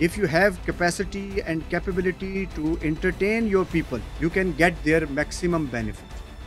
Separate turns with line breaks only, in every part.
If you have capacity and capability to entertain your people, you can get their maximum benefit.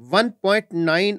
1.9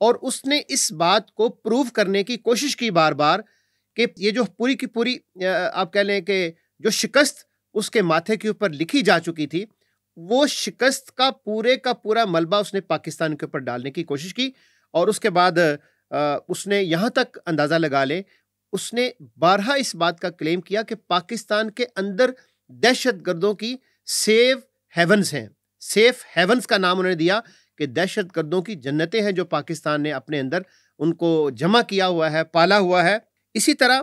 اور اس نے اس بات کو prove کرنے کی کوشش کی بار بار کہ یہ جو پوری کی پوری آپ کہہ لیں کہ جو شکست اس کے ماتھے کے اوپر لکھی جا چکی تھی، وہ شکست کا پورا ملبہ اس نے پاکستان کے اوپر ڈالنے کی کوشش کی. اور اس کے بعد اس نے یہاں تک اندازہ لگا لے، اس نے بارہا اس بات کا کلیم کیا کہ پاکستان کے اندر دہشت گردوں کی سیف ہیونز ہیں. سیف ہیونز کا نام انہوں نے دیا کہ دہشت گردوں کی جنتیں ہیں جو پاکستان نے اپنے اندر ان کو جمع کیا ہوا ہے، پالا ہوا ہے. اسی طرح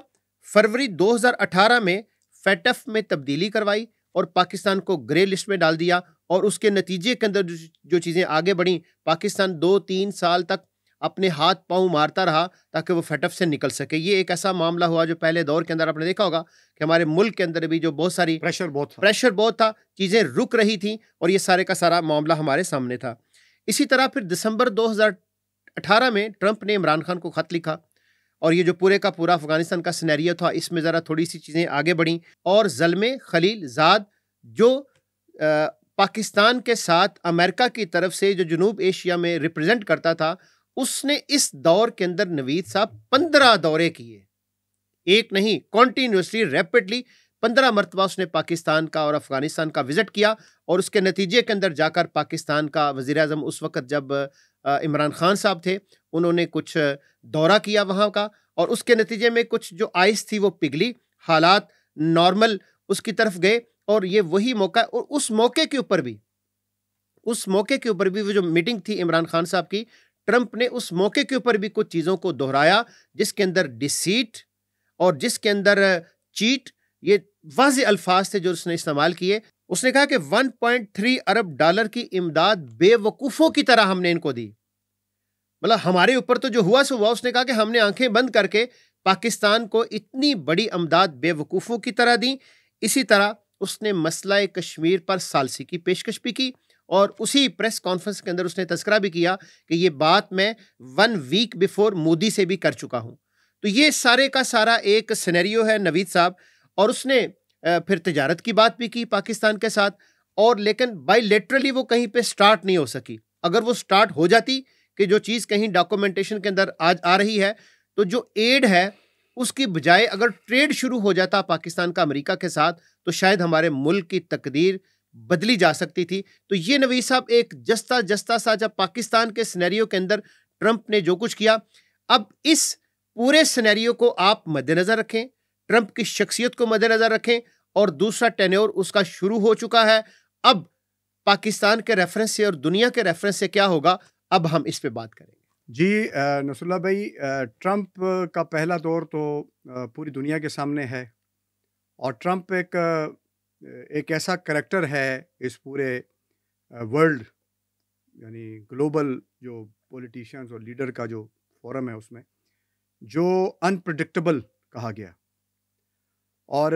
فروری 2018 میں فیٹف میں تبدیلی کروائی اور پاکستان کو گرے لسٹ میں ڈال دیا، اور اس کے نتیجے کے اندر جو چیزیں آگے بڑھیں، پاکستان 2-3 سال تک اپنے ہاتھ پاؤں مارتا رہا تاکہ وہ فیٹف سے نکل سکے. یہ ایک ایسا معاملہ ہوا جو پہلے دور کے اندر آپ نے دیکھا ہوگا کہ ہمارے ملک کے اندر بھی جو بہت ساری
پریشر بہت
تھا، چیزیں رک رہی تھیں، اور یہ سارے کا سارا معاملہ ہمارے سامنے تھا. اسی طرح پھر دسمبر 2018 میں ٹرمپ نے عمران خان کو خط لکھا، اور یہ جو پورے کا پورا افغانستان کا سینیریو تھا، اس میں ذرا تھوڑی سی چیزیں آگے بڑھیں. اور زلمے خلیل زاد جو پاکستان کے ساتھ امریکہ کی طرف سے جو جنوب ایشیا میں ریپرزینٹ کرتا تھا، اس نے اس دور کے اندر نوید صاحب 15 دورے کیے، ایک نہیں، کنٹینیوسلی ریپڈلی 15 مرتبہ اس نے پاکستان کا اور افغانستان کا وزٹ کیا. اور اس کے نتیجے کے اندر جا کر پاکستان کا وزیر اعظم اس وقت جب عمران خان صاحب تھے، انہوں نے کچھ دورہ کیا وہاں کا، اور اس کے نتیجے میں کچھ جو آئس تھی وہ پگھلی، حالات نارمل اس کی طرف گئے. اور یہ وہی موقع، اور اس موقع کے اوپر بھی وہ جو میٹنگ تھی عمران خان صاحب کی، ٹرمپ نے اس موقع کے اوپر بھی کچھ چیزوں کو دہرایا جس کے اندر ڈیسیٹ اور جس کے اندر چیٹ، یہ واضح الفاظ تھے جو اس نے استعمال کیے. اس نے کہا کہ 1.3 ارب ڈالر کی امداد بے وقوفوں کی طرح ہم نے ان کو دی. مطلب ہمارے اوپر تو جو ہوا سو ہوا. اس نے کہا کہ ہم نے آنکھیں بند کر کے پاکستان کو اتنی بڑی امداد بے وقوفوں کی طرح دی. اسی طرح اس نے مسئلہ کشمیر پر ثالثی کی پیشکش بھی کی، اور اسی پریس کانفرنس کے اندر اس نے تذکرہ بھی کیا کہ یہ بات میں 1 ویک بیفور مودی سے بھی کر چکا ہوں. تو یہ سارے کا سارا ایک سینیریو ہے نوید صاحب. اور اس نے پھر تجارت کی بات بھی کی پاکستان کے ساتھ، اور لیکن بائی لیٹرلی وہ کہیں پہ سٹارٹ نہیں ہو سکی. اگر وہ سٹارٹ ہو جاتی کہ جو چیز کہیں ڈاکومنٹیشن کے اندر آج آ رہی ہے، تو جو ایڈ ہے اس کی بجائے اگر ٹریڈ شروع ہو جاتا پاکستان کا امریکہ کے ساتھ، تو شاید ہمارے ملک کی تقدیر بدلی جا سکتی تھی. تو یہ نوید صاحب ایک جستا سا جب پاکستان کے سینیریو کے اندر ٹرمپ نے جو کچھ کیا. اب اس پورے سینیریو کو آپ مد نظر رکھیں، ٹرمپ کی شخصیت کو مد نظر رکھیں، اور دوسرا ٹینیور اس کا شروع ہو چکا ہے. اب پاکستان کے ریفرنس سے اور دنیا کے ریفرنس سے کیا ہوگا، اب ہم اس پہ بات کریں گے.
جی نصر اللہ بھائی، ٹرمپ کا پہلا دور تو پوری دنیا کے سامنے ہے، اور ٹرمپ ایک ایسا کریکٹر ہے اس پورے ورلڈ، یعنی گلوبل جو پولیٹیشینز اور لیڈر کا جو فورم ہے اس میں، جو انپریڈکٹیبل کہا گیا. اور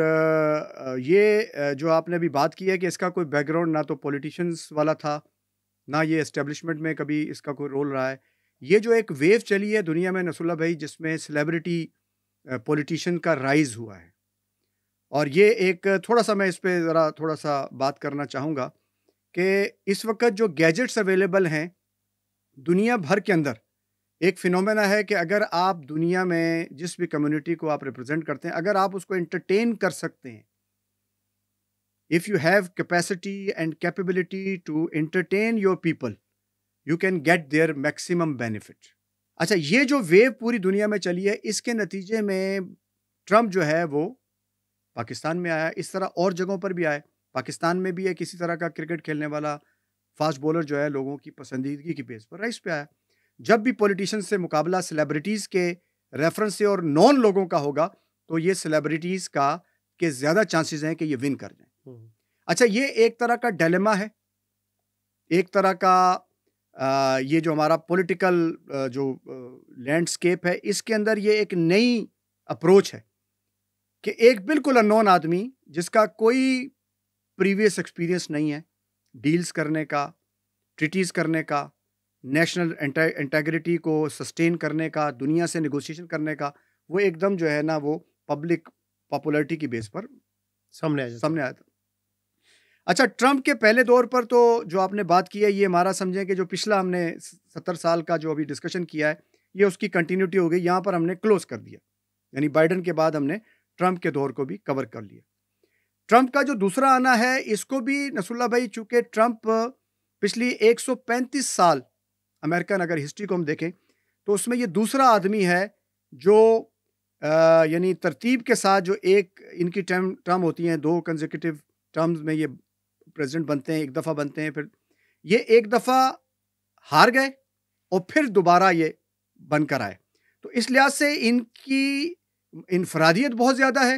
یہ جو آپ نے ابھی بات کی ہے کہ اس کا کوئی بیک گراؤنڈ نہ تو پولیٹیشنز والا تھا، نہ یہ اسٹیبلشمنٹ میں کبھی اس کا کوئی رول رہا ہے. یہ جو ایک ویو چلی ہے دنیا میں نصر اللہ بھائی، جس میں سیلیبریٹی پولیٹیشین کا رائز ہوا ہے، اور یہ ایک تھوڑا سا میں اس پہ ذرا تھوڑا سا بات کرنا چاہوں گا کہ اس وقت جو گیجٹس اویلیبل ہیں دنیا بھر کے اندر، ایک فینومینا ہے کہ اگر آپ دنیا میں جس بھی کمیونٹی کو آپ ریپرزینٹ کرتے ہیں، اگر آپ اس کو انٹرٹین کر سکتے ہیں، if you have capacity and capability to entertain your people, you can get their maximum benefit. اچھا، یہ جو ویو پوری دنیا میں چلی ہے، اس کے نتیجے میں ٹرمپ جو ہے وہ پاکستان میں آیا. اس طرح اور جگہوں پر بھی آئے. پاکستان میں بھی ایک کسی طرح کا کرکٹ کھیلنے والا فاسٹ بولر جو ہے لوگوں کی پسندیدگی کی بیس پر رائز پہ آیا. جب بھی پولیٹیشن سے مقابلہ سیلیبریٹیز کے ریفرنس سے اور نان لوگوں کا ہوگا، تو یہ سیلیبریٹیز کا کہ زیادہ چانسز ہیں کہ یہ ون کر جائیں. اچھا، یہ ایک طرح کا ڈیلیما ہے، ایک طرح کا یہ جو ہمارا پولیٹیکل جو لینڈسکیپ ہے، اس کے اندر یہ ایک نئی اپروچ ہے کہ ایک بالکل انون آدمی جس کا کوئی پریویس ایکسپیرینس نہیں ہے ڈیلز کرنے کا، ٹریٹیز کرنے کا، نیشنل انٹیگریٹی کو سسٹین کرنے کا، دنیا سے نیگوسیشن کرنے کا، وہ ایک دم جو ہے نا وہ پبلک پاپولرٹی کی بیس پر سامنے آیا تھا. اچھا، ٹرمپ کے پہلے دور پر تو جو آپ نے بات کی ہے یہ ہمارا سمجھیں کہ جو پچھلا ہم نے 70 سال کا جو ابھی ڈسکشن کیا ہے یہ اس کی کنٹینیوٹی ہو گئی، یہاں پر ہم نے کلوز کر دیا، یعنی بائیڈن کے بعد ہم نے ٹرمپ کے دور کو بھی کور کر لیا۔ ٹرمپ کا جو دوسرا آنا ہے اس کو بھی نصر اللہ بھائی، چونکہ ٹرمپ پچھلی 135 سال امریکن اگر ہسٹری کو ہم دیکھیں تو اس میں یہ دوسرا آدمی ہے جو یعنی ترتیب کے ساتھ جو ایک ان کی ٹرم ہوتی ہیں، 2 کنزیکیٹو ٹرمز میں یہ پریزیڈنٹ بنتے ہیں، ایک دفعہ بنتے ہیں، پھر یہ ایک دفعہ ہار گئے اور پھر دوبارہ یہ بن کر آئے، تو اس لحاظ سے ان کی انفرادیت بہت زیادہ ہے۔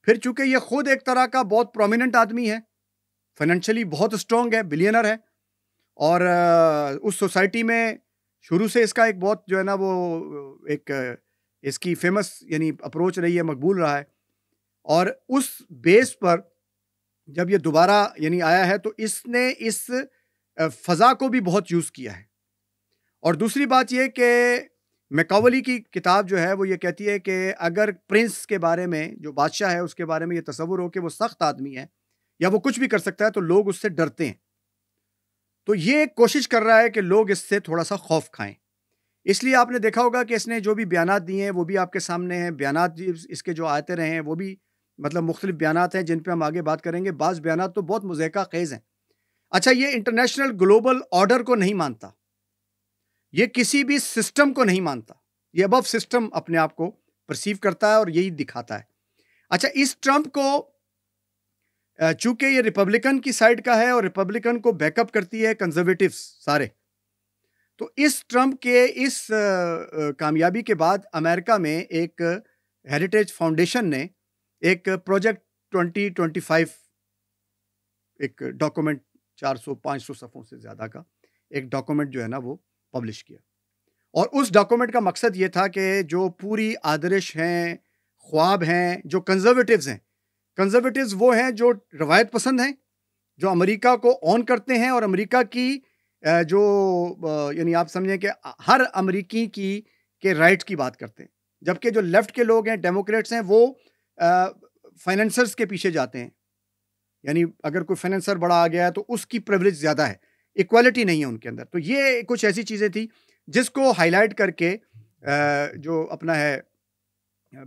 پھر چونکہ یہ خود ایک طرح کا بہت پرومیننٹ آدمی ہے، فائنینشلی بہت اسٹرانگ ہے، بلینر ہے، اور اس سوسائٹی میں شروع سے اس کا ایک بہت جو ہے نا وہ ایک اس کی فیمس یعنی اپروچ رہی ہے، مقبول رہا ہے، اور اس بیس پر جب یہ دوبارہ یعنی آیا ہے تو اس نے اس فضا کو بھی بہت یوز کیا ہے۔ اور دوسری بات یہ کہ میکاولی کی کتاب جو ہے وہ یہ کہتی ہے کہ اگر پرنس کے بارے میں، جو بادشاہ ہے، اس کے بارے میں یہ تصور ہو کہ وہ سخت آدمی ہے یا وہ کچھ بھی کر سکتا ہے تو لوگ اس سے ڈرتے ہیں، تو یہ کوشش کر رہا ہے کہ لوگ اس سے تھوڑا سا خوف کھائیں۔ اس لیے آپ نے دیکھا ہوگا کہ اس نے جو بھی بیانات دیے ہیں وہ بھی آپ کے سامنے ہیں، بیانات اس کے جو آتے رہے ہیں وہ بھی مطلب مختلف بیانات ہیں جن پہ ہم آگے بات کریں گے۔ بعض بیانات تو بہت مضحکہ خیز ہیں۔ اچھا، یہ انٹرنیشنل گلوبل آرڈر کو نہیں مانتا، یہ کسی بھی سسٹم کو نہیں مانتا، یہ ابو سسٹم اپنے آپ کو پرسیو کرتا ہے اور یہی دکھاتا ہے۔ اچھا، اس ٹرمپ کو چونکہ یہ ریپبلکن کی سائڈ کا ہے اور ریپبلکن کو بیک اپ کرتی ہے کنزرویٹیوز سارے، تو اس ٹرمپ کے اس کامیابی کے بعد امریکہ میں ایک ہیریٹیج فاؤنڈیشن نے ایک پروجیکٹ 2025 ایک ڈاکومنٹ 400-500 صفحوں سے زیادہ کا ایک ڈاکومنٹ جو ہے نا وہ پبلش کیا، اور اس ڈاکومنٹ کا مقصد یہ تھا کہ جو پوری آدرش ہیں، خواب ہیں، جو کنزرویٹیوز ہیں، کنزرویٹیوز وہ ہیں جو روایت پسند ہیں، جو امریکہ کو اون کرتے ہیں اور امریکہ کی جو یعنی آپ سمجھیں کہ ہر امریکی کی کے رائٹ کی بات کرتے ہیں، جبکہ جو لیفٹ کے لوگ ہیں، ڈیموکریٹس ہیں، وہ فائنینسرز کے پیچھے جاتے ہیں، یعنی اگر کوئی فائنینسر بڑا آ گیا ہے تو اس کی پریولیج زیادہ ہے، ایکوالٹی نہیں ہے ان کے اندر۔ تو یہ کچھ ایسی چیزیں تھیں جس کو ہائی لائٹ کر کے جو اپنا ہے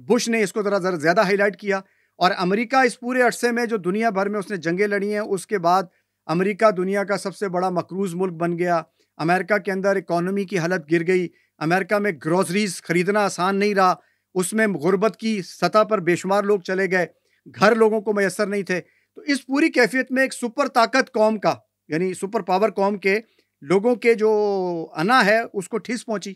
بش نے اس کو ذرا زیادہ ہائی لائٹ کیا، اور امریکہ اس پورے عرصے میں جو دنیا بھر میں اس نے جنگیں لڑی ہیں، اس کے بعد امریکہ دنیا کا سب سے بڑا مقروض ملک بن گیا، امریکہ کے اندر اکانومی کی حالت گر گئی، امریکہ میں گروسریز خریدنا آسان نہیں رہا، اس میں غربت کی سطح پر بے شمار لوگ چلے گئے، گھر لوگوں کو میسر نہیں تھے، تو اس پوری کیفیت میں ایک سپر طاقت قوم کا یعنی سپر پاور قوم کے لوگوں کے جو انا ہے اس کو ٹھیس پہنچی،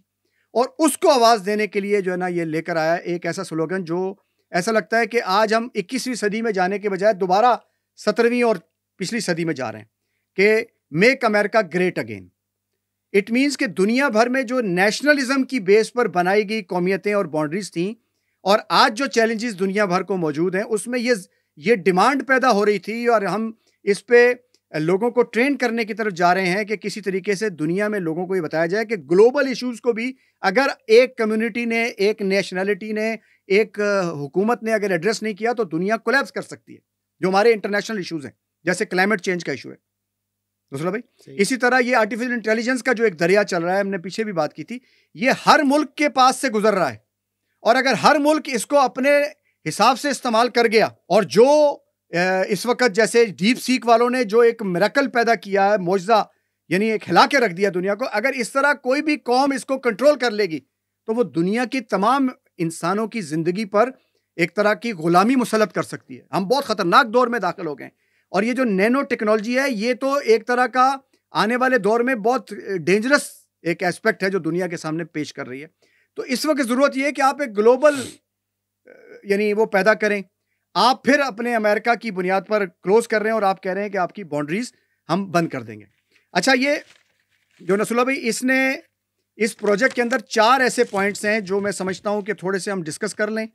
اور اس کو آواز دینے کے لیے جو ہے نا یہ لے کر آیا ایک ایسا سلوگن جو ایسا لگتا ہے کہ آج ہم 21ویں صدی میں جانے کے بجائے دوبارہ 17ویں اور پچھلی صدی میں جا رہے ہیں، کہ make America great again. It means کہ دنیا بھر میں جو نیشنلزم کی بیس پر بنائی گئی قومیتیں اور باؤنڈریز تھیں، اور آج جو چیلنجز دنیا بھر کو موجود ہیں اس میں یہ ڈیمانڈ پیدا ہو رہی تھی، اور ہم اس پہ لوگوں کو ٹرین کرنے کی طرف جا رہے ہیں کہ کسی طریقے سے دنیا میں لوگوں کو یہ بتایا جائے کہ گلوبل ایشوز کو بھی اگر ایک کمیونٹی نے، ایک نیشنلٹی نے، ایک حکومت نے اگر ایڈریس نہیں کیا تو دنیا کولیپس کر سکتی ہے، جو ہمارے انٹرنیشنل ایشوز ہیں جیسے کلائمیٹ چینج کا ایشو ہے دوسرا بھائی۔ اسی طرح یہ آرٹیفیشل انٹیلیجنس کا جو ایک دریا چل رہا ہے، ہم نے پیچھے بھی بات کی تھی، یہ ہر ملک کے پاس سے گزر رہا ہے، اور اگر ہر ملک اس کو اپنے حساب سے استعمال کر گیا، اور جو اس وقت جیسے ڈیپ سیک والوں نے جو ایک میریکل پیدا کیا ہے، معجزہ یعنی ایک ہلا کے رکھ دیا دنیا کو، اگر اس طرح کوئی بھی قوم اس کو کنٹرول کر لے گی تو وہ دنیا کی تمام انسانوں کی زندگی پر ایک طرح کی غلامی مسلط کر سکتی ہے۔ ہم بہت خطرناک دور میں داخل ہو گئے ہیں، اور یہ جو نینو ٹیکنالوجی ہے یہ تو ایک طرح کا آنے والے دور میں بہت ڈینجرس ایک ایسپیکٹ ہے جو دنیا کے سامنے پیش کر رہی ہے۔ تو اس وقت ضرورت یہ ہے کہ آپ ایک گلوبل یعنی وہ پیدا کریں۔ آپ پھر اپنے امریکہ کی بنیاد پر کلوز کر رہے ہیں اور آپ کہہ رہے ہیں کہ آپ کی باؤنڈریز ہم بند کر دیں گے۔ اچھا، یہ جو نصر اللہ بھائی اس نے اس پروجیکٹ کے اندر 4 ایسے پوائنٹس ہیں جو میں سمجھتا ہوں کہ تھوڑے سے ہم ڈسکس کر لیں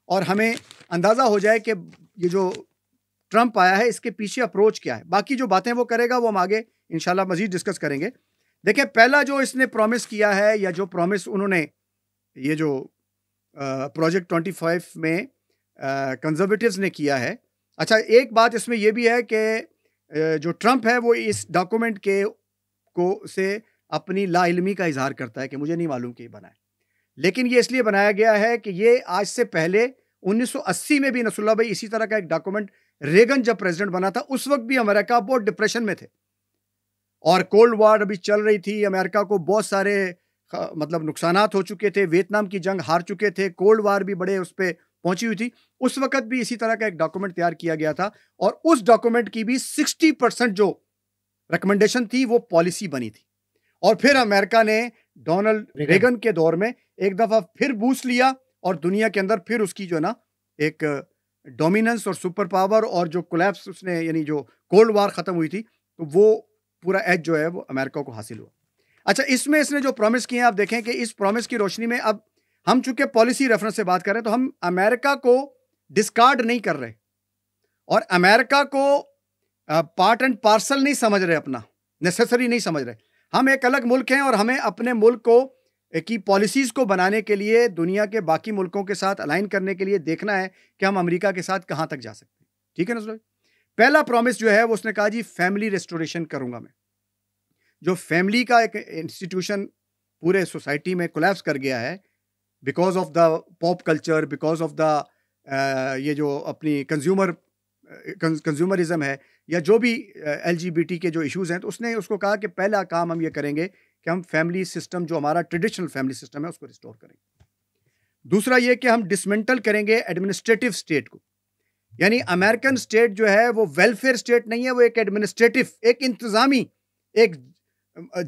اور ہمیں اندازہ ہو جائے کہ یہ جو ٹرمپ آیا ہے اس کے پیچھے اپروچ کیا ہے۔ باقی جو باتیں وہ کرے گا وہ ہم آگے انشاءاللہ مزید ڈسکس کریں گے۔ دیکھیں، پہلا جو اس نے پرومس کیا ہے، یا جو پرومس انہوں نے یہ جو پروجیکٹ 25 میں کنزرویٹیوز نے کیا ہے، اچھا ایک بات اس میں یہ بھی ہے کہ جو ٹرمپ ہے وہ اس ڈاکومنٹ کے سے اپنی لا علمی کا اظہار کرتا ہے کہ مجھے نہیں معلوم کہ یہ بنا ہے، لیکن یہ اس لیے بنایا گیا ہے کہ یہ آج سے پہلے 1980 میں بھی نصر اللہ بھائی اسی طرح کا ایک ڈاکومنٹ ریگن جب پریزیڈنٹ بنا تھا اس وقت بھی امریکہ بہت ڈپریشن میں تھے اور کولڈ وار ابھی چل رہی تھی، امریکہ کو بہت سارے مطلب نقصانات ہو چکے تھے، ویتنام کی جنگ ہار چکے تھے، کولڈ وار بھی بڑے اس پہ پہنچی ہوئی تھی، اس وقت بھی اسی طرح کا ایک ڈاکومنٹ تیار کیا گیا تھا اور اس ڈاکومنٹ کی بھی 60% جو ریکمنڈیشن تھی وہ پالیسی بنی تھی، اور پھر امریکہ نے ڈونلڈ ریگن کے دور میں ایک دفعہ پھر بوسٹ لیا اور دنیا کے اندر پھر اس کی جو ہے نا ایک ڈومیننس اور سپر پاور اور جو کولیپس اس نے یعنی جو کولڈ وار ختم ہوئی تھی تو وہ پورا ایج جو ہے وہ امریکہ کو حاصل ہوا۔ اچھا، اس میں اس نے جو پرومس کیے ہیں آپ دیکھیں کہ اس پرومس کی روشنی میں اب ہم چونکہ پالیسی ریفرنس سے بات کر رہے ہیں تو ہم امریکہ کو ڈسکارڈ نہیں کر رہے اور امریکہ کو پارٹ اینڈ پارسل نہیں سمجھ رہے، اپنا نیسیسری نہیں سمجھ رہے۔ ہم ایک الگ ملک ہیں اور ہمیں اپنے ملک کو کی پالیسیز کو بنانے کے لیے دنیا کے باقی ملکوں کے ساتھ الائن کرنے کے لیے دیکھنا ہے کہ ہم امریکہ کے ساتھ کہاں تک جا سکتے ہیں، ٹھیک ہے نا؟ پہلا پرومس جو ہے وہ اس نے کہا جی فیملی ریسٹوریشن کروں گا میں۔ جو فیملی کا ایک انسٹیٹیوشن پورے سوسائٹی میں کولیپس کر گیا ہے because of the pop culture, because of the یہ جو اپنی کنزیومرزم ہے یا جو بھی LGBT کے جو ایشوز ہیں، تو اس نے اس کو کہا کہ پہلا کام ہم یہ کریں گے کہ ہم فیملی سسٹم جو ہمارا ٹریڈیشنل فیملی سسٹم ہے اس کو ریسٹور کریں گے۔ دوسرا یہ کہ ہم ڈسمنٹل کریں گے ایڈمنسٹریٹو اسٹیٹ کو، یعنی امریکن اسٹیٹ جو ہے وہ ویلفیئر اسٹیٹ نہیں ہے، وہ ایک ایڈمنسٹریٹو، ایک انتظامی، ایک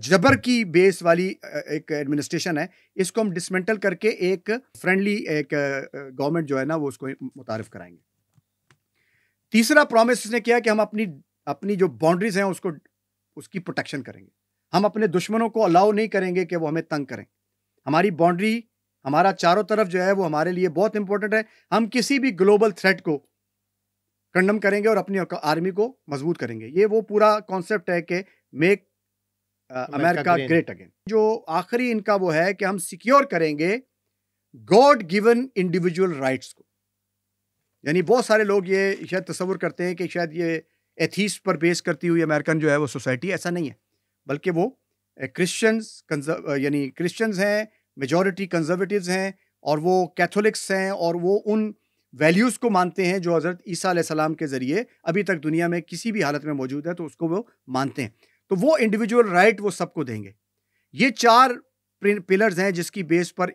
جبر کی بیس والی ایک ایڈمنسٹریشن ہے۔ اس کو ہم ڈسمنٹل کر کے ایک فرینڈلی ایک گورنمنٹ جو ہے نا وہ اس کو متعارف کرائیں گے۔ تیسرا پرومس اس نے کیا کہ ہم اپنی جو باؤنڈریز ہیں اس کی پروٹیکشن کریں گے، ہم اپنے دشمنوں کو الاؤ نہیں کریں گے کہ وہ ہمیں تنگ کریں۔ ہماری باؤنڈری، ہمارا چاروں طرف جو ہے وہ ہمارے لیے بہت امپورٹنٹ ہے۔ ہم کسی بھی گلوبل تھریٹ کو کنڈم کریں گے اور اپنی آرمی کو مضبوط کریں گے۔ یہ وہ پورا کانسیپٹ ہے کہ میک امریکہ گریٹ اگین۔ جو آخری ان کا وہ ہے کہ ہم سیکیور کریں گے گاڈ گیون انڈیویجول رائٹس کو، یعنی بہت سارے لوگ یہ شاید تصور کرتے ہیں کہ شاید یہ ایتھیسٹ پر بیس کرتی ہوئی امریکن جو ہے وہ سوسائٹی، ایسا نہیں ہے، بلکہ وہ یعنی کرسچنز ہیں، میجورٹی کنزرویٹیوز ہیں، اور وہ کیتھولکس ہیں، اور وہ ان ویلیوز کو مانتے ہیں جو حضرت عیسیٰ علیہ السلام کے ذریعے ابھی تک دنیا میں کسی بھی حالت میں موجود ہے، تو اس کو وہ مانتے ہیں۔ تو وہ انڈیویجول رائٹ وہ سب کو دیں گے۔ یہ 4 پلرز ہیں جس کی بیس پر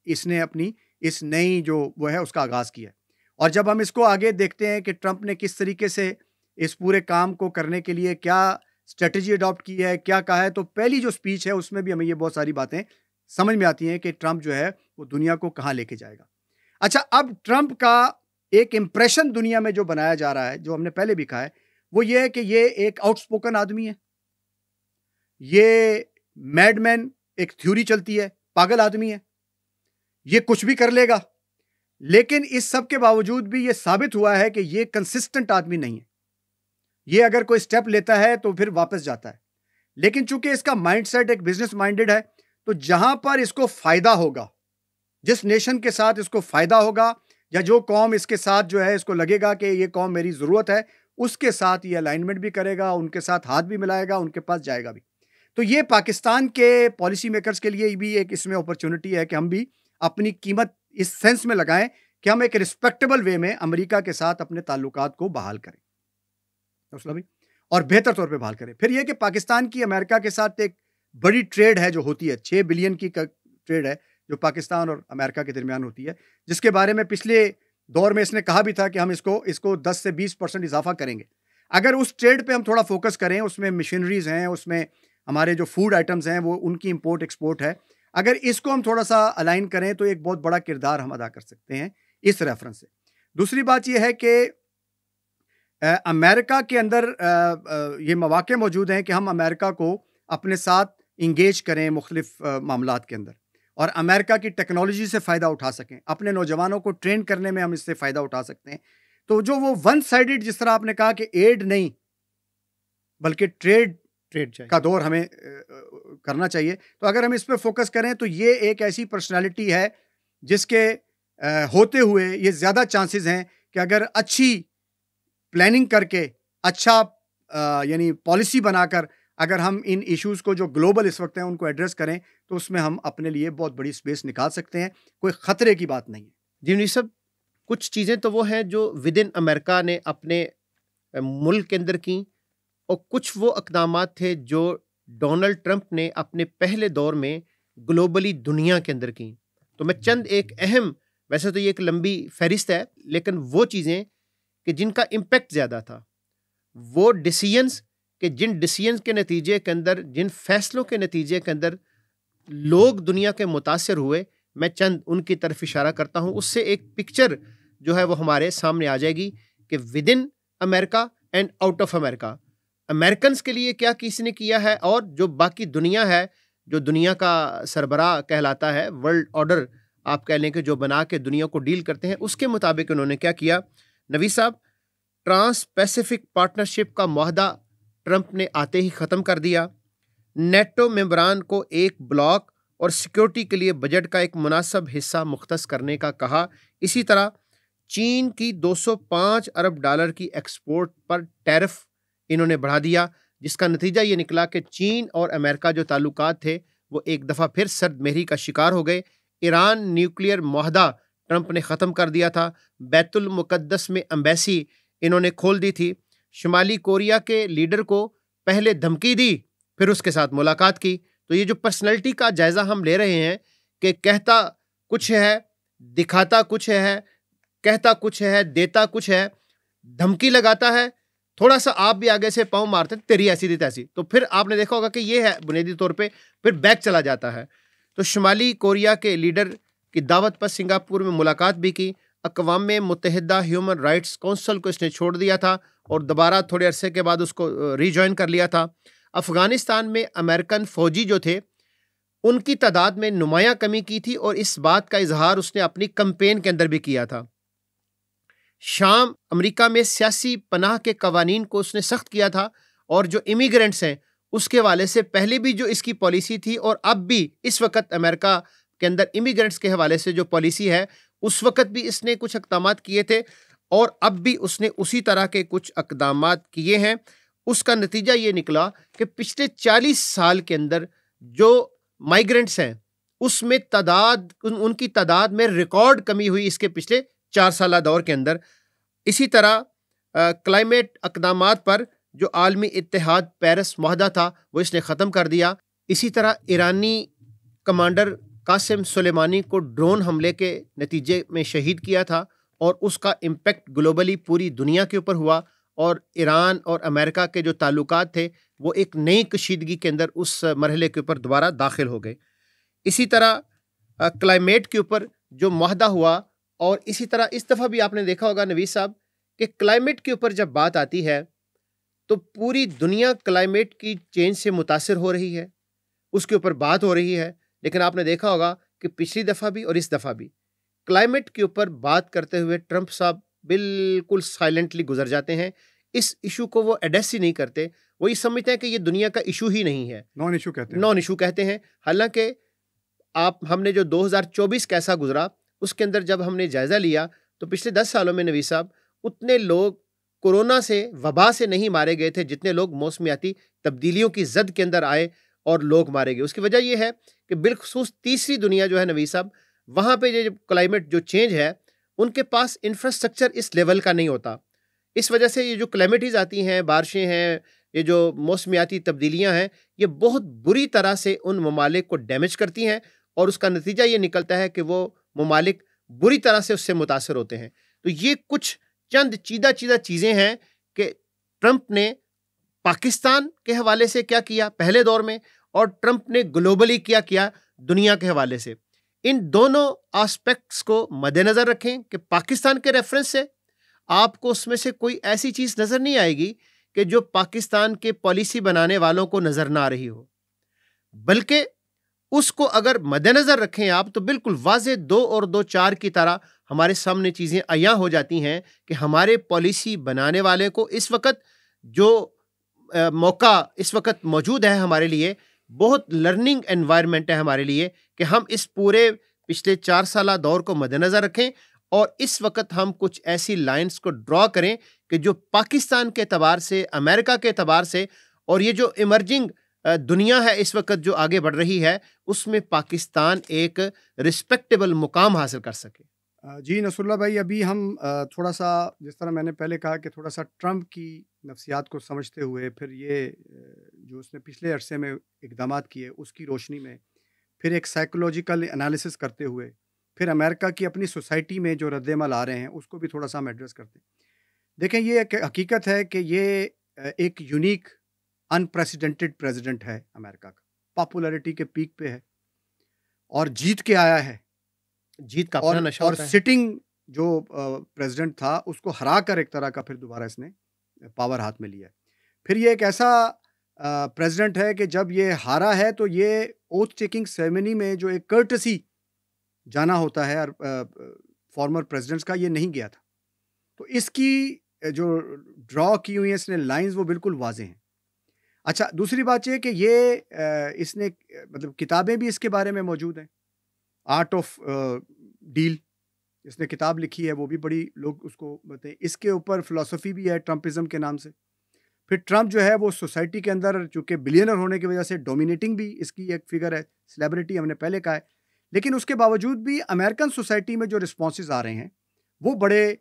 اس نے اپنی اس نئی جو وہ ہے اس کا آغاز کیا ہے۔ اور جب ہم اس کو آگے دیکھتے ہیں کہ ٹرمپ نے کس طریقے سے اس پورے کام کو کرنے کے لیے کیا اسٹریٹجی اڈاپٹ کی ہے، کیا کہا ہے، تو پہلی جو سپیچ ہے اس میں بھی ہمیں یہ بہت ساری باتیں سمجھ میں آتی ہیں کہ ٹرمپ جو ہے وہ دنیا کو کہاں لے کے جائے گا۔ اچھا، اب ٹرمپ کا ایک امپریشن دنیا میں جو بنایا جا رہا ہے، جو ہم نے پہلے بھی کہا ہے، وہ یہ ہے کہ یہ ایک آؤٹ سپوکن آدمی ہے، یہ میڈ مین، ایک تھیوری چلتی ہے، پاگل آدمی ہے، یہ کچھ بھی کر لے گا۔ لیکن اس سب کے باوجود بھی یہ ثابت ہوا ہے کہ یہ کنسسٹنٹ آدمی نہیں ہے، یہ اگر کوئی سٹیپ لیتا ہے تو پھر واپس جاتا ہے۔ لیکن چونکہ اس کا مائنڈ سیٹ ایک بزنس مائنڈڈ ہے، تو جہاں پر اس کو فائدہ ہوگا، جس نیشن کے ساتھ اس کو فائدہ ہوگا یا جو قوم اس کے ساتھ جو ہے اس کو لگے گا کہ یہ قوم میری ضرورت ہے، اس کے ساتھ یہ الائنمنٹ بھی کرے گا، ان کے ساتھ ہاتھ بھی ملائے گا، ان کے پاس جائے گا بھی۔ تو یہ پاکستان کے پالیسی میکرز کے لیے بھی ایک اس میں اپرچونٹی ہے کہ ہم بھی اپنی قیمت اس سینس میں لگائیں کہ ہم ایک رسپیکٹیبل وے میں امریکہ کے ساتھ اپنے تعلقات کو بحال کریں اور بہتر طور پہ بحال کریں۔ پھر یہ کہ پاکستان کی امریکہ کے ساتھ ایک بڑی ٹریڈ ہے جو ہوتی ہے، 6 بلین کی ٹریڈ ہے جو پاکستان اور امریکہ کے درمیان ہوتی ہے، جس کے بارے میں پچھلے دور میں اس نے کہا بھی تھا کہ ہم اس کو 10 سے 20% اضافہ کریں گے۔ اگر اس ٹریڈ پہ ہم تھوڑا فوکس کریں، اس میں مشینریز ہیں، اس میں ہمارے جو فوڈ آئٹمز ہیں وہ ان کی امپورٹ ایکسپورٹ ہے، اگر اس کو ہم تھوڑا سا الائن کریں تو ایک بہت بڑا کردار ہم ادا کر سکتے ہیں اس ریفرنس سے۔ دوسری بات یہ ہے کہ امریکہ کے اندر یہ مواقع موجود ہیں کہ ہم امریکہ کو اپنے ساتھ انگیج کریں مختلف معاملات کے اندر، اور امریکہ کی ٹیکنالوجی سے فائدہ اٹھا سکیں، اپنے نوجوانوں کو ٹرین کرنے میں ہم اس سے فائدہ اٹھا سکتے ہیں۔ تو جو وہ ون سائیڈڈ، جس طرح آپ نے کہا کہ ایڈ نہیں بلکہ ٹریڈ کا دور ہمیں کرنا چاہیے، تو اگر ہم اس پہ فوکس کریں تو یہ ایک ایسی پرسنالٹی ہے جس کے ہوتے ہوئے یہ زیادہ چانسز ہیں کہ اگر اچھی پلاننگ کر کے، اچھا یعنی پالیسی بنا کر اگر ہم ان ایشوز کو جو گلوبل اس وقت ہیں ان کو ایڈریس کریں تو اس میں ہم اپنے لیے بہت بڑی اسپیس نکال سکتے ہیں. کوئی خطرے کی بات نہیں ہے.
جی منیر صاحب، کچھ چیزیں تو وہ ہیں جو ود ان امریکہ نے اپنے ملک کے اندر کی، اور کچھ وہ اقدامات تھے جو ڈونلڈ ٹرمپ نے اپنے پہلے دور میں گلوبلی دنیا کے اندر کی. تو میں چند ایک اہم، ویسے تو یہ ایک لمبی فہرست ہے، لیکن وہ چیزیں کہ جن کا امپیکٹ زیادہ تھا، وہ ڈیسیژنز کہ جن ڈیسیژنز کے نتیجے کے اندر، جن فیصلوں کے نتیجے کے اندر لوگ دنیا کے متاثر ہوئے، میں چند ان کی طرف اشارہ کرتا ہوں. اس سے ایک پکچر جو ہے وہ ہمارے سامنے آ جائے گی کہ with in America and out of America Americans کے لیے کیا کسی نے کیا ہے، اور جو باقی دنیا ہے، جو دنیا کا سربراہ کہلاتا ہے، ورلڈ آرڈر آپ کہہ لیں کہ جو بنا کے دنیا کو ڈیل کرتے ہیں، اس کے مطابق انہوں نے کیا کیا. نوید صاحب، ٹرانس پیسیفک پارٹنرشپ کا معاہدہ ٹرمپ نے آتے ہی ختم کر دیا. نیٹو ممبران کو ایک بلاک اور سیکیورٹی کے لیے بجٹ کا ایک مناسب حصہ مختص کرنے کا کہا. اسی طرح چین کی $205 ارب کی ایکسپورٹ پر ٹیرف انہوں نے بڑھا دیا، جس کا نتیجہ یہ نکلا کہ چین اور امریکہ جو تعلقات تھے وہ ایک دفعہ پھر سرد مہری کا شکار ہو گئے. ایران نیوکلیئر معاہدہ ٹرمپ نے ختم کر دیا تھا. بیت المقدس میں امبیسی انہوں نے کھول دی تھی. شمالی کوریا کے لیڈر کو پہلے دھمکی دی، پھر اس کے ساتھ ملاقات کی. تو یہ جو پرسنالٹی کا جائزہ ہم لے رہے ہیں کہ کہتا کچھ ہے، دکھاتا کچھ ہے، کہتا کچھ ہے، دیتا کچھ ہے، دھمکی لگاتا ہے، تھوڑا سا آپ بھی آگے سے پاؤں مارتے تیری ایسی دی تیسی، تو پھر آپ نے دیکھا ہوگا کہ یہ ہے بنیادی طور پہ پھر بیک چلا جاتا ہے. تو شمالی کوریا کے لیڈر کی دعوت پر سنگاپور میں ملاقات بھی کی. اقوام متحدہ ہیومن رائٹس کونسل کو اس نے چھوڑ دیا تھا اور دوبارہ تھوڑے عرصے کے بعد اس کو ری جوائن کر لیا تھا. افغانستان میں امریکن فوجی جو تھے ان کی تعداد میں نمایاں کمی کی تھی، اور اس بات کا اظہار اس نے اپنی کمپین کے اندر بھی کیا تھا. شام امریکہ میں سیاسی پناہ کے قوانین کو اس نے سخت کیا تھا، اور جو امیگرینٹس ہیں اس کے حوالے سے پہلے بھی جو اس کی پالیسی تھی اور اب بھی اس وقت امریکہ کے اندر امیگرینٹس کے حوالے سے جو پالیسی ہے، اس وقت بھی اس نے کچھ اقدامات کیے تھے اور اب بھی اس نے اسی طرح کے کچھ اقدامات کیے ہیں. اس کا نتیجہ یہ نکلا کہ پچھلے 40 سال کے اندر جو مائیگرنٹس ہیں اس میں ان کی تعداد میں ریکارڈ کمی ہوئی اس کے پچھلے 4 سالہ دور کے اندر. اسی طرح کلائمیٹ اقدامات پر جو عالمی اتحاد پیرس معاہدہ تھا وہ اس نے ختم کر دیا. اسی طرح ایرانی کمانڈر قاسم سلیمانی کو ڈرون حملے کے نتیجے میں شہید کیا تھا، اور اس کا امپیکٹ گلوبلی پوری دنیا کے اوپر ہوا، اور ایران اور امریکہ کے جو تعلقات تھے وہ ایک نئی کشیدگی کے اندر اس مرحلے کے اوپر دوبارہ داخل ہو گئے. اسی طرح کلائمیٹ کے اوپر جو معاہدہ ہوا، اور اسی طرح اس دفعہ بھی آپ نے دیکھا ہوگا نوید صاحب کہ کلائمیٹ کے اوپر جب بات آتی ہے تو پوری دنیا کلائمیٹ کی چینج سے متاثر ہو رہی ہے، اس کے اوپر بات ہو رہی ہے. لیکن آپ نے دیکھا ہوگا کہ پچھلی دفعہ بھی اور اس دفعہ بھی کلائمیٹ کے اوپر بات کرتے ہوئے ٹرمپ صاحب بالکل سائلنٹلی گزر جاتے ہیں. اس ایشو کو وہ ایڈریس ہی نہیں کرتے، وہ یہ سمجھتے ہیں کہ یہ دنیا کا ایشو ہی نہیں ہے، نان ایشو کہتے ہیں. حالانکہ ہم نے جو 2024 کیسا گزرا اس کے اندر جب ہم نے جائزہ لیا تو پچھلے 10 سالوں میں نوید صاحب اتنے لوگ کورونا سے، وبا سے نہیں مارے گئے تھے جتنے لوگ موسمیاتی تبدیلیوں کی زد کے اندر آئے اور لوگ مارے گئے. اس کی وجہ یہ ہے کہ بالخصوص تیسری دنیا جو ہے نوید صاحب، وہاں پہ جو کلائمیٹ جو چینج ہے ان کے پاس انفراسٹرکچر اس لیول کا نہیں ہوتا. اس وجہ سے یہ جو کلیمٹیز آتی ہیں، بارشیں ہیں، یہ جو موسمیاتی تبدیلیاں ہیں، یہ بہت بری طرح سے ان ممالک کو ڈیمیج کرتی ہیں، اور اس کا نتیجہ یہ نکلتا ہے کہ وہ ممالک بری طرح سے اس سے متاثر ہوتے ہیں. تو یہ کچھ چند چیدہ چیزیں ہیں کہ ٹرمپ نے پاکستان کے حوالے سے کیا کیا پہلے دور میں، اور ٹرمپ نے گلوبلی کیا دنیا کے حوالے سے. ان دونوں آسپیکٹس کو مد نظر رکھیں کہ پاکستان کے ریفرنس سے آپ کو اس میں سے کوئی ایسی چیز نظر نہیں آئے گی کہ جو پاکستان کے پالیسی بنانے والوں کو نظر نہ آ رہی ہو، بلکہ اس کو اگر مد نظر رکھیں آپ تو بالکل واضح 2 اور 2 4 کی طرح ہمارے سامنے چیزیں عیاں ہو جاتی ہیں کہ ہمارے پالیسی بنانے والے کو اس وقت جو موقع اس وقت موجود ہے ہمارے لیے، بہت لرننگ انوائرمنٹ ہے ہمارے لیے کہ ہم اس پورے پچھلے 4 سالہ دور کو مد نظر رکھیں اور اس وقت ہم کچھ ایسی لائنز کو ڈرا کریں کہ جو پاکستان کے اعتبار سے، امریکہ کے اعتبار سے، اور یہ جو ایمرجنگ دنیا ہے اس وقت جو آگے بڑھ رہی ہے، اس میں پاکستان ایک رسپیکٹیبل مقام حاصل کر سکے؟
جی نصر اللہ بھائی، ابھی ہم تھوڑا سا، جس طرح میں نے پہلے کہا کہ تھوڑا سا ٹرمپ کی نفسیات کو سمجھتے ہوئے، پھر یہ جو اس نے پچھلے عرصے میں اقدامات کیے اس کی روشنی میں، پھر ایک سائیکولوجیکل انالیسس کرتے ہوئے، پھر امریکہ کی اپنی سوسائٹی میں جو رد عمل آ رہے ہیں اس کو بھی تھوڑا سا ہم ایڈریس کرتے ہیں۔ دیکھیں، یہ ایک حقیقت ہے کہ یہ ایک یونیک انپریسیڈنٹڈ پریزیڈنٹ ہے امریکہ کا، پاپولیرٹی کے پیک پہ ہے اور جیت کے آیا ہے،
جیت کا اپنا نشہ
اور
ہوتا ہے۔
سٹنگ جو پریزیڈنٹ تھا اس کو ہرا کر ایک طرح کا پھر دوبارہ اس نے پاور ہاتھ میں لیا ہے۔ پھر یہ ایک ایسا پریزیڈنٹ ہے کہ جب یہ ہارا ہے تو یہ اوتھ ٹیکنگ سیریمنی میں جو ایک کرٹسی جانا ہوتا ہے فارمر پریزیڈنٹس کا، یہ نہیں گیا تھا۔ تو اس کی جو ڈرا کی ہوئی ہیں اس نے لائنز، وہ بالکل واضح ہیں۔ اچھا، دوسری بات یہ کہ یہ اس نے مطلب کتابیں بھی اس کے بارے میں موجود ہیں، آرٹ آف ڈیل اس نے کتاب لکھی ہے، وہ بھی بڑی لوگ اس کو بتائیں۔ اس کے اوپر فلسفی بھی ہے ٹرمپزم کے نام سے۔ پھر ٹرمپ جو ہے وہ سوسائٹی کے اندر چونکہ بلینر ہونے کی وجہ سے ڈومینیٹنگ بھی اس کی ایک فگر ہے، سیلیبریٹی ہم نے پہلے کہا ہے، لیکن اس کے باوجود بھی امریکن سوسائٹی میں جو رسپانسز آ رہے ہیں وہ بڑے،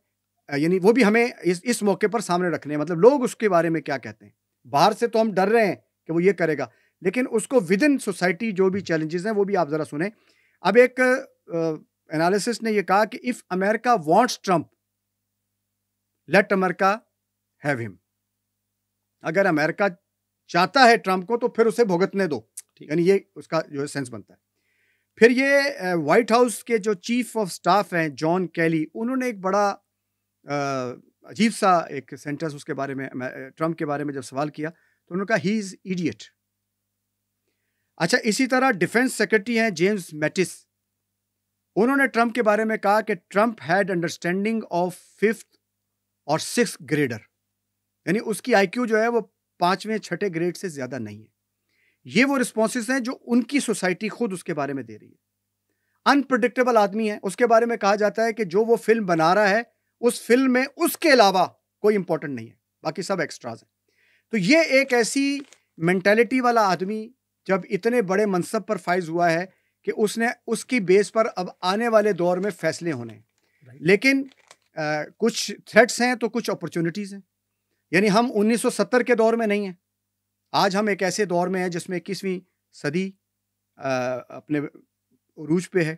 یعنی وہ بھی ہمیں اس موقع پر سامنے رکھنے ہیں۔ مطلب لوگ اس کے بارے میں کیا کہتے ہیں، باہر سے تو ہم ڈر رہے ہیں کہ وہ یہ کرے گا، لیکن اس کو ود ان سوسائٹی جو بھی چیلنجز ہیں وہ بھی آپ ذرا سنیں۔ اب ایک انالیسس نے یہ کہا کہ if America wants Trump, let America have him. اگر امریکہ چاہتا ہے ٹرمپ کو تو پھر اسے بھگتنے دو، یعنی یہ اس کا جو ہے سینس بنتا ہے۔ پھر یہ وائٹ ہاؤس کے جو چیف آف سٹاف ہیں جان کیلی، انہوں نے ایک بڑا عجیب سا ایک سینٹنس اس کے بارے میں، ٹرمپ کے بارے میں جب سوال کیا تو انہوں نے کہا ہی از ایڈیٹ۔ اچھا، اسی طرح ڈیفنس سیکرٹری ہیں جیمز میٹس، انہوں نے ٹرمپ کے بارے میں کہا کہ Trump head understanding of 5th اور 6th گریڈر، یعنی اس کی آئی کیو جو ہے وہ 5ویں 6ٹھے گریڈ سے زیادہ نہیں ہے۔ یہ وہ رسپانسز ہیں جو ان کی سوسائٹی خود اس کے بارے میں دے رہی ہے۔ انپریڈکٹیبل آدمی ہے، اس کے بارے میں کہا جاتا ہے کہ جو وہ فلم بنا رہا ہے اس فلم میں اس کے علاوہ کوئی امپورٹنٹ نہیں ہے، باقی سب ایکسٹراز ہیں۔ تو یہ ایک ایسی مینٹیلٹی والا آدمی جب اتنے بڑے منصب پر فائز ہوا ہے کہ اس نے اس کی بیس پر اب آنے والے دور میں فیصلے ہونے ہیں، لیکن کچھ تھریٹس ہیں تو کچھ اپرچونٹیز ہیں۔ یعنی ہم 1970 کے دور میں نہیں ہیں، آج ہم ایک ایسے دور میں ہیں جس میں 21ویں صدی اپنے عروج پہ ہے،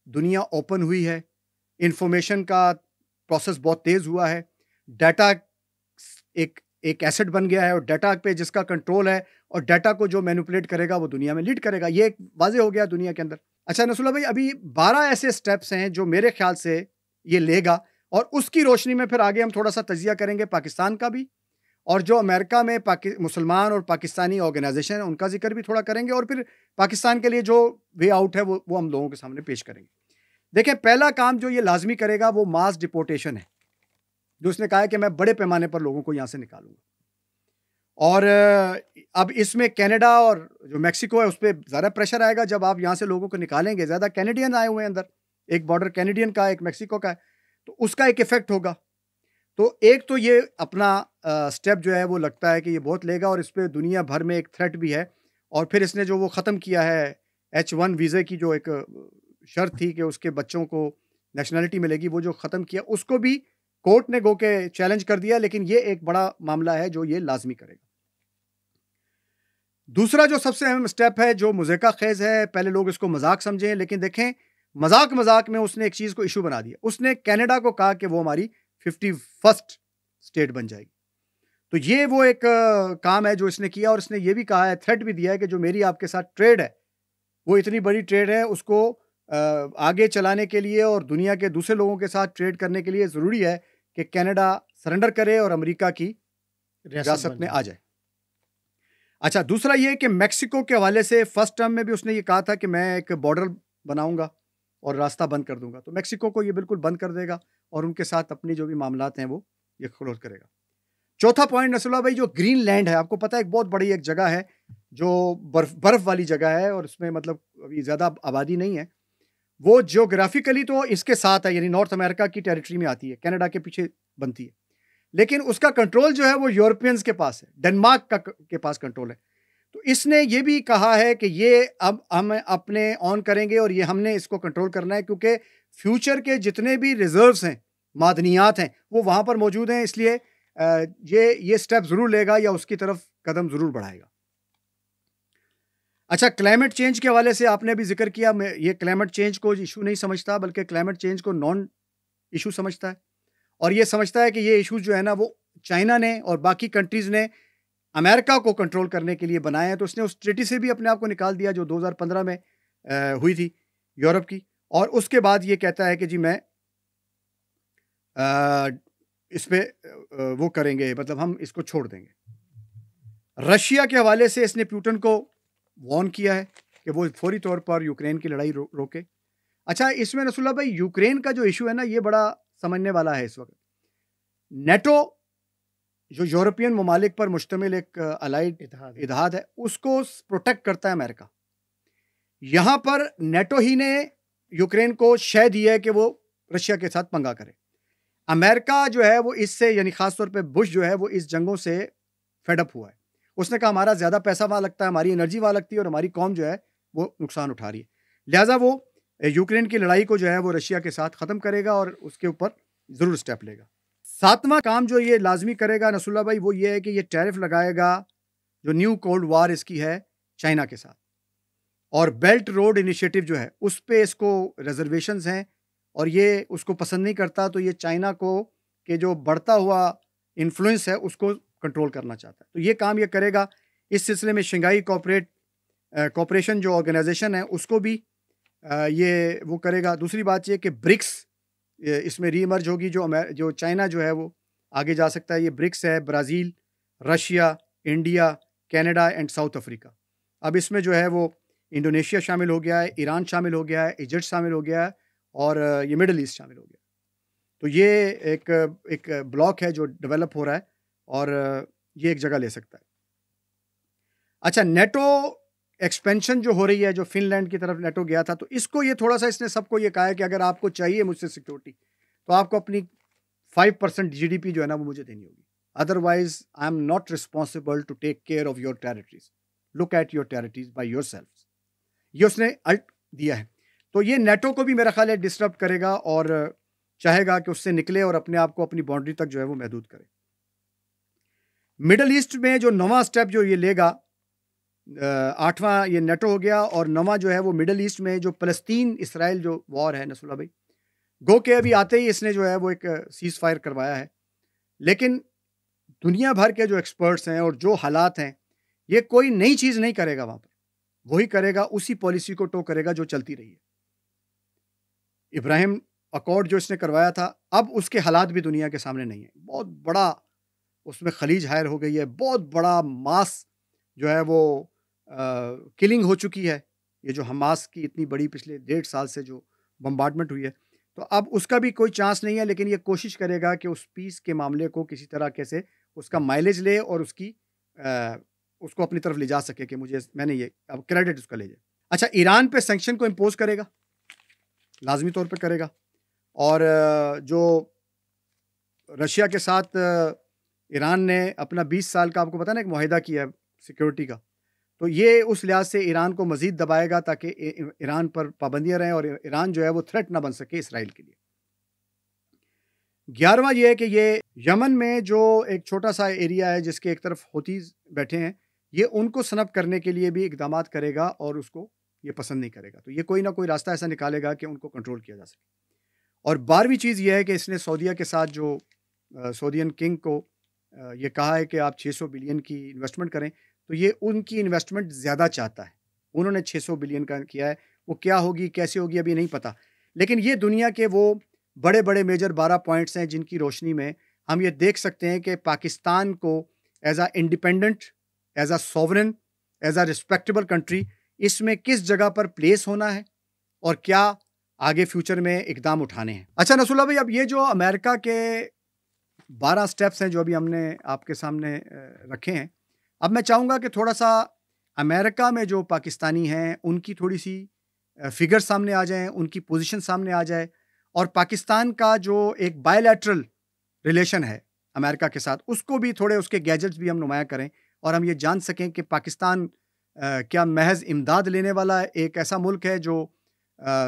دنیا اوپن ہوئی ہے، انفارمیشن کا پروسیس بہت تیز ہوا ہے، ڈیٹا ایک ایسٹ بن گیا ہے، اور ڈیٹا پہ جس کا کنٹرول ہے اور ڈیٹا کو جو مینوپولیٹ کرے گا وہ دنیا میں لیڈ کرے گا، یہ ایک واضح ہو گیا دنیا کے اندر۔ اچھا نصر اللہ بھائی، ابھی 12 ایسے سٹیپس ہیں جو میرے خیال سے یہ لے گا، اور اس کی روشنی میں پھر آگے ہم تھوڑا سا تجزیہ کریں گے پاکستان کا بھی، اور جو امریکہ میں مسلمان اور پاکستانی آرگنائزیشن ہیں ان کا ذکر بھی تھوڑا کریں گے، اور پھر پاکستان کے لیے جو وے آؤٹ ہے وہ ہم لوگوں کے سامنے پیش کریں گے۔ دیکھیں، پہلا کام جو یہ لازمی کرے گا وہ ماس ڈپورٹیشن ہے، جو اس نے کہا ہے کہ میں بڑے پیمانے پر لوگوں کو یہاں سے نکالوں گا۔ اور اب اس میں کینیڈا اور جو میکسیکو ہے اس پہ زیادہ پریشر آئے گا، جب آپ یہاں سے لوگوں کو نکالیں گے، زیادہ کینیڈین آئے ہوئے ہیں اندر، ایک بارڈر کینیڈین کا، ایک میکسیکو کا ہے، تو اس کا ایک ایفیکٹ ہوگا۔ تو ایک تو یہ اپنا سٹیپ جو ہے وہ لگتا ہے کہ یہ بہت لے گا، اور اس پہ دنیا بھر میں ایک تھریٹ بھی ہے۔ اور پھر اس نے جو وہ ختم کیا ہے H1 ویزے کی جو ایک شرط تھی کہ اس کے بچوں کو نیشنلٹی ملے گی، وہ جو ختم کیا اس کو بھی کورٹ نے گو کے چیلنج کر دیا، لیکن یہ ایک بڑا معاملہ ہے جو یہ لازمی کرے گا۔ دوسرا جو سب سے اہم سٹیپ ہے جو مضحکہ خیز ہے، پہلے لوگ اس کو مذاق سمجھیں، لیکن دیکھیں مذاق میں اس نے ایک چیز کو ایشو بنا دیا، اس نے کینیڈا کو کہا کہ وہ ہماری 51st اسٹیٹ بن جائے گی۔ تو یہ وہ ایک کام ہے جو اس نے کیا، اور اس نے یہ بھی کہا ہے، تھریٹ بھی دیا ہے کہ جو میری آپ کے ساتھ ٹریڈ ہے وہ اتنی بڑی ٹریڈ ہے، اس کو آگے چلانے کے لیے اور دنیا کے دوسرے لوگوں کے ساتھ ٹریڈ کرنے کے لیے ضروری ہے کہ کینیڈا سرنڈر کرے اور امریکہ کی ریاست میں آ جائے۔ اچھا، دوسرا یہ کہ میکسیکو کے حوالے سے فرسٹ ٹرم میں بھی اس نے یہ کہا تھا کہ میں ایک بارڈر بناؤں گا اور راستہ بند کر دوں گا، تو میکسیکو کو یہ بالکل بند کر دے گا اور ان کے ساتھ اپنی جو بھی معاملات ہیں وہ یہ کلوز کرے گا۔ چوتھا پوائنٹ نصر اللہ بھائی، جو گرین لینڈ ہے، آپ کو پتہ ہے ایک بہت بڑی ایک جگہ ہے جو برف والی جگہ ہے، اور اس میں مطلب ابھی زیادہ آبادی نہیں ہے، وہ جیوگرافیکلی تو اس کے ساتھ ہے، یعنی نارتھ امریکہ کی ٹیریٹری میں آتی ہے، کینیڈا کے پیچھے بنتی ہے، لیکن اس کا کنٹرول جو ہے وہ یورپینز کے پاس ہے، ڈنمارک کے پاس کنٹرول ہے. تو اس نے یہ بھی کہا ہے کہ یہ اب ہم اپنے آن کریں گے اور یہ ہم نے اس کو کنٹرول کرنا ہے، کیونکہ فیوچر کے جتنے بھی ریزروز ہیں، معدنیات ہیں، وہ وہاں پر موجود ہیں. اس لیے یہ سٹیپ ضرور لے گا یا اس کی طرف قدم ضرور بڑھائے گا. اچھا، کلائمیٹ چینج کے حوالے سے آپ نے بھی ذکر کیا. میں یہ کلائمیٹ چینج کو ایشو نہیں سمجھتا، بلکہ کلائمیٹ چینج کو نان ایشو سمجھتا ہے، اور یہ سمجھتا ہے کہ یہ ایشو جو ہے نا وہ چائنا نے اور باقی کنٹریز نے امریکہ کو کنٹرول کرنے کے لیے بنائے ہیں. تو اس نے اس ٹریٹی سے بھی اپنے آپ کو نکال دیا جو 2015 میں ہوئی تھی یورپ کی، اور اس کے بعد یہ کہتا ہے کہ جی میں اس پہ وہ کریں گے، مطلب ہم اس کو چھوڑ دیں گے. رشیا کے حوالے سے اس نے پوٹن کو وارن کیا ہے کہ وہ فوری طور پر یوکرین کی لڑائی روکے. اچھا، اس میں رسول اللہ بھائی یوکرین کا جو ایشو ہے نا یہ بڑا سمجھنے والا ہے. اس وقت نیٹو جو یورپین ممالک پر مشتمل ایک الائیڈ اتحاد ہے، اس کو پروٹیکٹ کرتا ہے امریکہ. یہاں پر نیٹو ہی نے یوکرین کو شے دی ہے کہ وہ رشیا کے ساتھ پنگا کرے. امریکہ جو ہے وہ اس سے، یعنی خاص طور پہ بش جو ہے وہ اس جنگوں سے فیڈ اپ ہوا ہے. اس نے کہا ہمارا زیادہ پیسہ وہاں لگتا ہے، ہماری انرجی وہاں لگتی ہے، اور ہماری قوم جو ہے وہ نقصان اٹھا رہی ہے. لہٰذا وہ یوکرین کی لڑائی کو جو ہے وہ رشیا کے ساتھ ختم کرے گا اور اس کے اوپر ضرور سٹیپ لے گا. 7واں کام جو یہ لازمی کرے گا نصر اللہ بھائی وہ یہ ہے کہ یہ ٹیرف لگائے گا جو نیو کولڈ وار اس کی ہے چائنا کے ساتھ. اور بیلٹ روڈ انیشیٹو جو ہے اس پہ اس کو ریزرویشنز ہیں اور یہ اس کو پسند نہیں کرتا. تو یہ چائنا کو کہ جو بڑھتا ہوا انفلوئنس ہے اس کو کنٹرول کرنا چاہتا ہے. تو یہ کام یہ کرے گا. اس سلسلے میں شنگھائی کوپریشن جو آرگنائزیشن ہے اس کو بھی یہ وہ کرے گا. دوسری بات یہ کہ برکس اس میں ری ایمرج ہوگی، جو چائنا جو ہے وہ آگے جا سکتا ہے. یہ برکس ہے Brazil, Russia, India, Canada and South Africa. اب اس میں جو ہے وہ انڈونیشیا شامل ہو گیا ہے، ایران شامل ہو گیا ہے، ایجپٹ شامل ہو گیا ہے، اور یہ مڈل ایسٹ شامل ہو گیا. تو یہ ایک بلاک ہے جو ڈیولپ ہو رہا ہے اور یہ ایک جگہ لے سکتا ہے. اچھا، نیٹو ایکسپینشن جو ہو رہی ہے، جو فن لینڈ کی طرف نیٹو گیا تھا، تو اس کو یہ تھوڑا سا اس نے سب کو یہ کہا ہے کہ اگر آپ کو چاہیے مجھ سے سیکورٹی تو آپ کو اپنی 5% GDP جو ہے نا وہ مجھے دینی ہوگی. Otherwise I'm not responsible to take care of your territories. Look at your territories by yourself. یہ اس نے الٹ دیا ہے. تو یہ نیٹو کو بھی میرا خیال ہے ڈسٹرب کرے گا اور چاہے گا کہ اس سے نکلے اور اپنے آپ کو اپنی باؤنڈری تک جو ہے وہ محدود کرے. مڈل ایسٹ میں جو نواں سٹیپ جو یہ لے گا، 8واں یہ نیٹو ہو گیا، اور نواں جو ہے وہ مڈل ایسٹ میں جو فلسطین اسرائیل جو وار ہے نصر اللہ بھائی، گو کہ ابھی آتے ہی اس نے جو ہے وہ ایک سیز فائر کروایا ہے. لیکن دنیا بھر کے جو ایکسپرٹس ہیں اور جو حالات ہیں، یہ کوئی نئی چیز نہیں کرے گا وہاں پر. وہی کرے گا، اسی پالیسی کو ٹو کرے گا جو چلتی رہی ہے. ابراہیم اکارڈ جو اس نے کروایا تھا، اب اس کے حالات بھی دنیا کے سامنے نہیں ہیں. بہت بڑا اس میں خلیج ہائر ہو گئی ہے، بہت بڑا ماس جو ہے وہ کلنگ ہو چکی ہے. یہ جو حماس کی اتنی بڑی پچھلے 1.5 سال سے جو بمبارڈمنٹ ہوئی ہے، تو اب اس کا بھی کوئی چانس نہیں ہے. لیکن یہ کوشش کرے گا کہ اس پیس کے معاملے کو کسی طرح کیسے اس کا مائلیج لے اور اس کو اپنی طرف لے جا سکے کہ میں نے یہ اب کریڈٹ اس کا لے جائے. اچھا، ایران پہ سینکشن کو امپوز کرے گا، لازمی طور پہ کرے گا. اور جو رشیا کے ساتھ ایران نے اپنا 20 سال کا آپ کو پتہ نا ایک معاہدہ کیا ہے سیکورٹی کا، تو یہ اس لحاظ سے ایران کو مزید دبائے گا تاکہ ایران پر پابندیاں رہیں اور ایران جو ہے وہ تھریٹ نہ بن سکے اسرائیل کے لیے. 11واں یہ ہے کہ یہ یمن میں جو ایک چھوٹا سا ایریا ہے جس کے ایک طرف ہوتیز بیٹھے ہیں، یہ ان کو سنپ کرنے کے لیے بھی اقدامات کرے گا اور اس کو یہ پسند نہیں کرے گا. تو یہ کوئی نہ کوئی راستہ ایسا نکالے گا کہ ان کو کنٹرول کیا جا سکے. اور 12ویں چیز یہ ہے کہ اس نے سعودیہ کے ساتھ جو سعودین کنگ کو یہ کہا ہے کہ آپ 600 بلین کی انویسٹمنٹ کریں. تو یہ ان کی انویسٹمنٹ زیادہ چاہتا ہے. انہوں نے 600 بلین کا کیا ہے، وہ کیا ہوگی کیسے ہوگی ابھی نہیں پتہ. لیکن یہ دنیا کے وہ بڑے بڑے میجر 12 پوائنٹس ہیں جن کی روشنی میں ہم یہ دیکھ سکتے ہیں کہ پاکستان کو as a independent, as a sovereign, as a respectable country اس میں کس جگہ پر پلیس ہونا ہے اور کیا آگے فیوچر میں اقدام اٹھانے ہیں. اچھا نصر اللہ بھائی، اب یہ جو امریکہ کے 12 سٹیپس ہیں جو ابھی ہم نے آپ کے سامنے رکھے ہیں، اب میں چاہوں گا کہ تھوڑا سا امریکہ میں جو پاکستانی ہیں ان کی تھوڑی سی فگر سامنے آ جائیں، ان کی پوزیشن سامنے آ جائے، اور پاکستان کا جو ایک بائی لیٹرل ریلیشن ہے امریکہ کے ساتھ، اس کو بھی تھوڑے اس کے گیجٹس بھی ہم نمایاں کریں، اور ہم یہ جان سکیں کہ پاکستان کیا محض امداد لینے والا ایک ایسا ملک ہے جو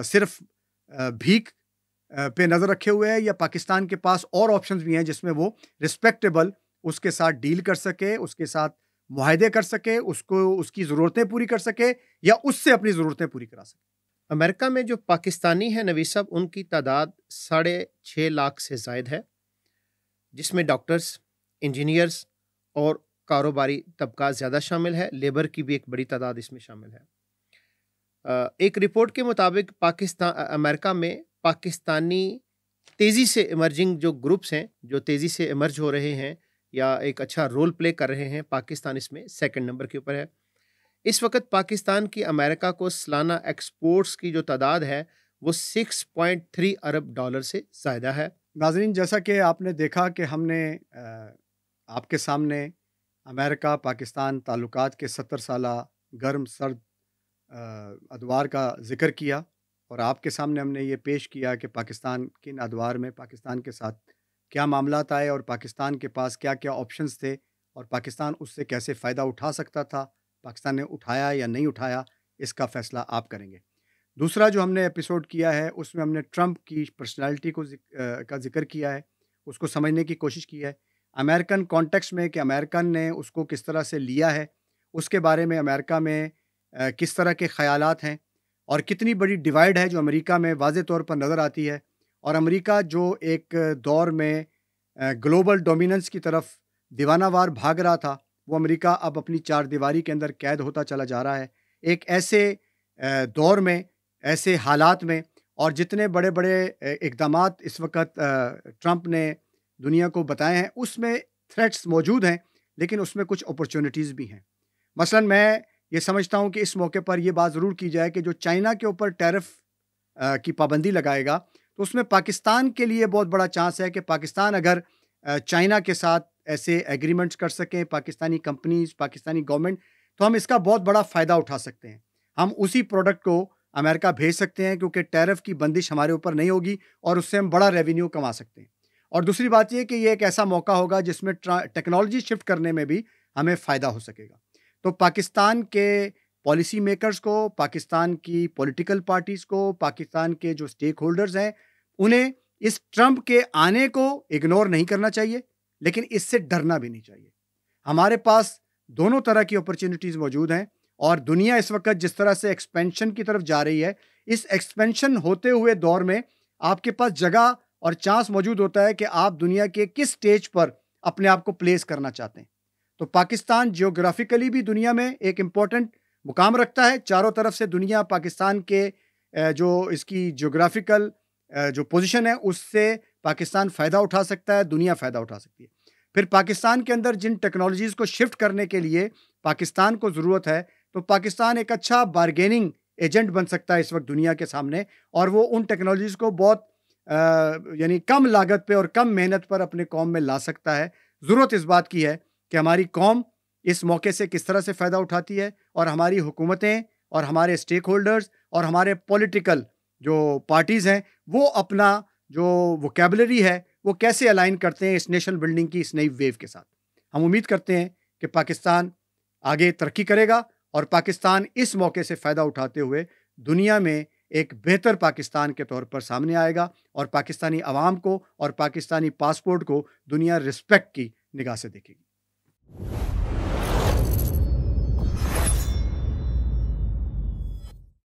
صرف بھیک پہ نظر رکھے ہوئے ہے، یا پاکستان کے پاس اور آپشنز بھی ہیں جس میں وہ رسپیکٹیبل اس کے ساتھ ڈیل کر سکے، اس کے ساتھ معاہدے کر سکے، اس کو اس کی ضرورتیں پوری کر سکے، یا اس سے اپنی ضرورتیں پوری کرا سکے۔
امریکہ میں جو پاکستانی ہیں نویس صاحب، ان کی تعداد 6.5 لاکھ سے زائد ہے، جس میں ڈاکٹرز، انجینئرز اور کاروباری طبقہ زیادہ شامل ہے، لیبر کی بھی ایک بڑی تعداد اس میں شامل ہے۔ ایک رپورٹ کے مطابق امریکہ میں پاکستانی تیزی سے ایمرجنگ جو گروپس ہیں، جو تیزی سے ایمرج ہو رہے ہیں یا ایک اچھا رول پلے کر رہے ہیں، پاکستان اس میں سیکنڈ نمبر کے اوپر ہے۔ اس وقت پاکستان کی امریکہ کو سالانہ ایکسپورٹس کی جو تعداد ہے وہ 6.3 ارب ڈالر سے زیادہ ہے۔
ناظرین، جیسا کہ آپ نے دیکھا کہ ہم نے آپ کے سامنے امریکہ پاکستان تعلقات کے 70 سالہ گرم سرد ادوار کا ذکر کیا، اور آپ کے سامنے ہم نے یہ پیش کیا کہ پاکستان کن ادوار میں پاکستان کے ساتھ کیا معاملات آئے، اور پاکستان کے پاس کیا کیا آپشنز تھے، اور پاکستان اس سے کیسے فائدہ اٹھا سکتا تھا، پاکستان نے اٹھایا یا نہیں اٹھایا، اس کا فیصلہ آپ کریں گے۔ دوسرا جو ہم نے ایپیسوڈ کیا ہے اس میں ہم نے ٹرمپ کی پرسنالٹی کا ذکر کیا ہے، اس کو سمجھنے کی کوشش کی ہے امریکن کانٹیکسٹ میں، کہ امریکن نے اس کو کس طرح سے لیا ہے، اس کے بارے میں امریکہ میں کس طرح کے خیالات ہیں، اور کتنی بڑی ڈیوائیڈ ہے جو امریکہ میں واضح طور پر نظر آتی ہے، اور امریکہ جو ایک دور میں گلوبل ڈومیننس کی طرف دیوانہ وار بھاگ رہا تھا، وہ امریکہ اب اپنی چار دیواری کے اندر قید ہوتا چلا جا رہا ہے۔ ایک ایسے دور میں، ایسے حالات میں، اور جتنے بڑے بڑے اقدامات اس وقت ٹرمپ نے دنیا کو بتائے ہیں، اس میں تھریٹس موجود ہیں، لیکن اس میں کچھ اپرچونٹیز بھی ہیں۔ مثلا میں یہ سمجھتا ہوں کہ اس موقع پر یہ بات ضرور کی جائے کہ جو چائنا کے اوپر ٹیرف کی پابندی لگائے گا، تو اس میں پاکستان کے لیے بہت بڑا چانس ہے کہ پاکستان اگر چائنا کے ساتھ ایسے ایگریمنٹس کر سکیں، پاکستانی کمپنیز، پاکستانی گورنمنٹ، تو ہم اس کا بہت بڑا فائدہ اٹھا سکتے ہیں۔ ہم اسی پروڈکٹ کو امریکہ بھیج سکتے ہیں، کیونکہ ٹیرف کی بندش ہمارے اوپر نہیں ہوگی، اور اس سے ہم بڑا ریونیو کما سکتے ہیں۔ اور دوسری بات یہ کہ یہ ایک ایسا موقع ہوگا جس میں ٹیکنالوجی شفٹ کرنے میں بھی ہمیں فائدہ ہو سکے گا۔ تو پاکستان کے پالیسی میکرز کو، پاکستان کی پولیٹیکل پارٹیز کو، پاکستان کے جو سٹیک ہولڈرز ہیں، انہیں اس ٹرمپ کے آنے کو اگنور نہیں کرنا چاہیے، لیکن اس سے ڈرنا بھی نہیں چاہیے۔ ہمارے پاس دونوں طرح کی اپرچونٹیز موجود ہیں، اور دنیا اس وقت جس طرح سے ایکسپینشن کی طرف جا رہی ہے، اس ایکسپینشن ہوتے ہوئے دور میں آپ کے پاس جگہ اور چانس موجود ہوتا ہے کہ آپ دنیا کے کس سٹیج پر اپنے آپ کو پلیس کرنا چاہتے ہیں۔ تو پاکستان جیوگرافیکلی بھی دنیا میں ایک امپورٹنٹ مقام رکھتا ہے، چاروں طرف سے دنیا پاکستان کے جو اس کی جیوگرافیکل جو پوزیشن ہے، اس سے پاکستان فائدہ اٹھا سکتا ہے، دنیا فائدہ اٹھا سکتی ہے۔ پھر پاکستان کے اندر جن ٹیکنالوجیز کو شفٹ کرنے کے لیے پاکستان کو ضرورت ہے، تو پاکستان ایک اچھا بارگیننگ ایجنٹ بن سکتا ہے اس وقت دنیا کے سامنے، اور وہ ان ٹیکنالوجیز کو بہت یعنی کم لاگت پہ اور کم محنت پر اپنے قوم میں لا سکتا ہے۔ ضرورت اس بات کی ہے کہ ہماری قوم اس موقع سے کس طرح سے فائدہ اٹھاتی ہے، اور ہماری حکومتیں اور ہمارے سٹیک ہولڈرز اور ہمارے پولیٹیکل جو پارٹیز ہیں، وہ اپنا جو ووکیبلری ہے وہ کیسے الائن کرتے ہیں اس نیشنل بلڈنگ کی اس نئی ویو کے ساتھ۔ ہم امید کرتے ہیں کہ پاکستان آگے ترقی کرے گا، اور پاکستان اس موقع سے فائدہ اٹھاتے ہوئے دنیا میں ایک بہتر پاکستان کے طور پر سامنے آئے گا، اور پاکستانی عوام کو اور پاکستانی پاسپورٹ کو دنیا رسپیکٹ کی نگاہ سے دیکھے گی۔